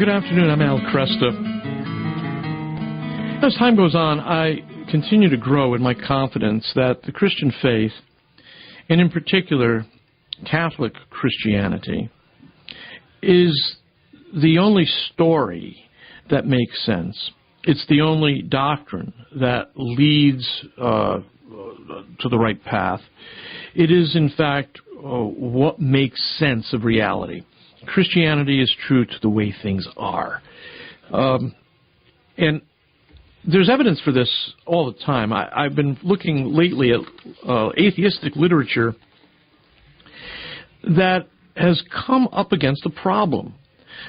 Good afternoon. I'm Al Kresta. As time goes on, I continue to grow in my confidence that the Christian faith, and in particular Catholic Christianity, is the only story that makes sense. It's the only doctrine that leads to the right path. It is, in fact, what makes sense of reality. Christianity is true to the way things are. And there's evidence for this all the time. I've been looking lately at atheistic literature that has come up against a problem.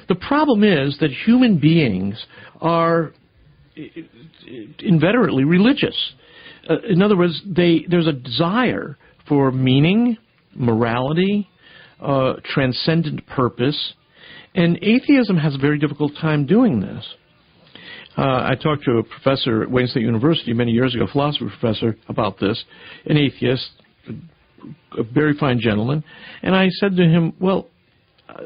The problem is that human beings are inveterately religious. In other words, there's a desire for meaning, morality, transcendent purpose, and atheism has a very difficult time doing this. I talked to a professor at Wayne State University many years ago, a philosophy professor, about this, an atheist, a very fine gentleman, and I said to him, well,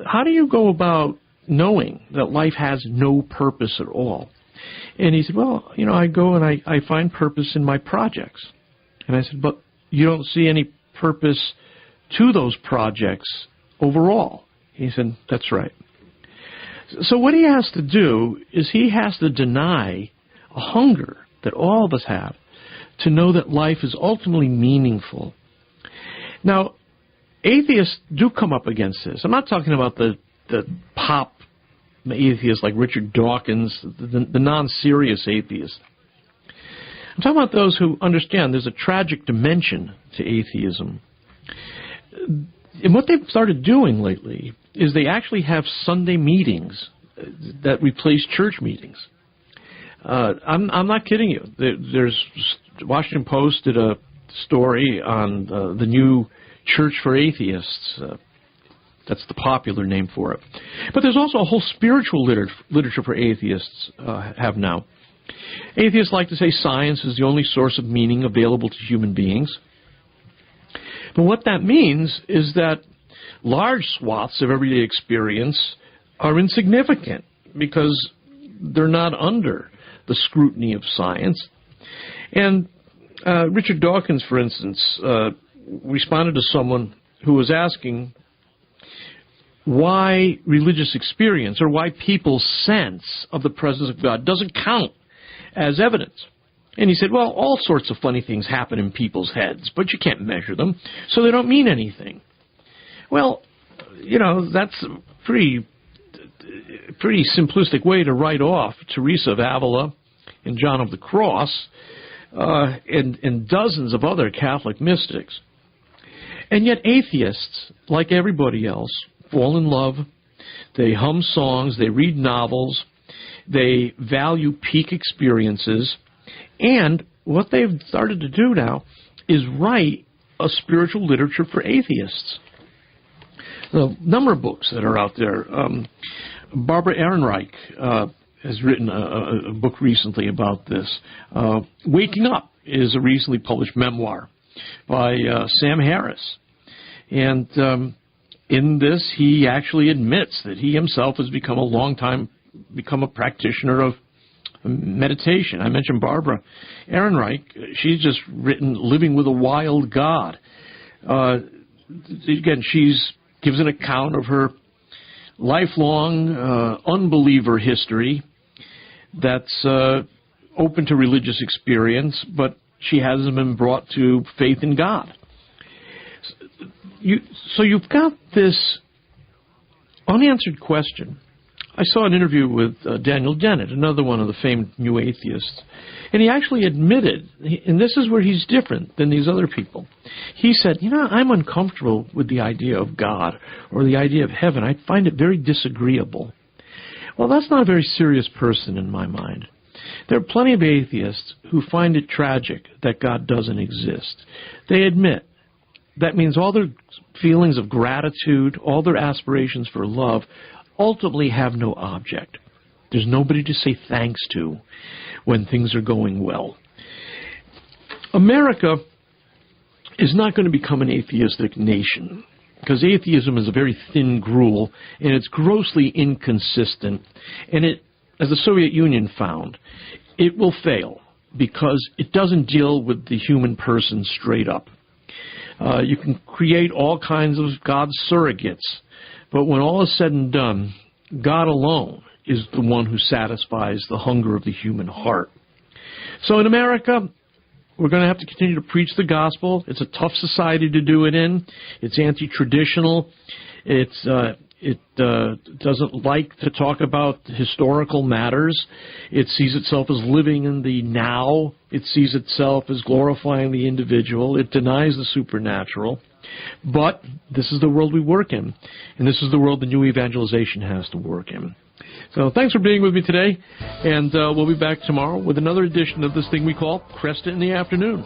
how do you go about knowing that life has no purpose at all? And he said, well, you know, I go and I find purpose in my projects. And I said, but you don't see any purpose to those projects overall. He said, that's right. So what he has to do is he has to deny a hunger that all of us have to know that life is ultimately meaningful. Now, atheists do come up against this. I'm not talking about the pop atheists like Richard Dawkins, the non-serious atheists. I'm talking about those who understand there's a tragic dimension to atheism. And what they've started doing lately is they actually have Sunday meetings that replace church meetings. I'm not kidding you. There's Washington Post did a story on the new Church for Atheists. That's the popular name for it. But there's also a whole spiritual literature for atheists have now. Atheists like to say science is the only source of meaning available to human beings. But what that means is that large swaths of everyday experience are insignificant because they're not under the scrutiny of science. And Richard Dawkins, for instance, responded to someone who was asking why religious experience or why people's sense of the presence of God doesn't count as evidence. And he said, well, all sorts of funny things happen in people's heads, but you can't measure them, so they don't mean anything. Well, you know, that's a pretty simplistic way to write off Teresa of Avila and John of the Cross and dozens of other Catholic mystics. And yet atheists, like everybody else, fall in love, they hum songs, they read novels, they value peak experiences, and what they've started to do now is write a spiritual literature for atheists. The number of books that are out there. Barbara Ehrenreich has written a book recently about this. Waking Up is a recently published memoir by Sam Harris. And in this, he actually admits that he himself has become a practitioner of meditation. I mentioned Barbara Ehrenreich. She's just written Living with a Wild God. Again, gives an account of her lifelong unbeliever history that's open to religious experience, but she hasn't been brought to faith in God. So you've got this unanswered question. I saw an interview with Daniel Dennett, another one of the famed new atheists, and he actually admitted, and this is where he's different than these other people. He said, you know, I'm uncomfortable with the idea of God or the idea of heaven. I find it very disagreeable. Well, that's not a very serious person in my mind. There are plenty of atheists who find it tragic that God doesn't exist. They admit that means all their feelings of gratitude, all their aspirations for love, ultimately have no object. There's nobody to say thanks to when things are going well. America is not going to become an atheistic nation. because atheism is a very thin gruel, and it's grossly inconsistent. And it, as the Soviet Union found, it will fail because it doesn't deal with the human person straight up. You can create all kinds of God's surrogates, but when all is said and done, God alone is the one who satisfies the hunger of the human heart. So in America, we're going to have to continue to preach the gospel. It's a tough society to do it in. It's anti-traditional. It doesn't like to talk about historical matters. It sees itself as living in the now. It sees itself as glorifying the individual. It denies the supernatural. But this is the world we work in, and this is the world the new evangelization has to work in. So thanks for being with me today, and we'll be back tomorrow with another edition of this thing we call Kresta in the Afternoon.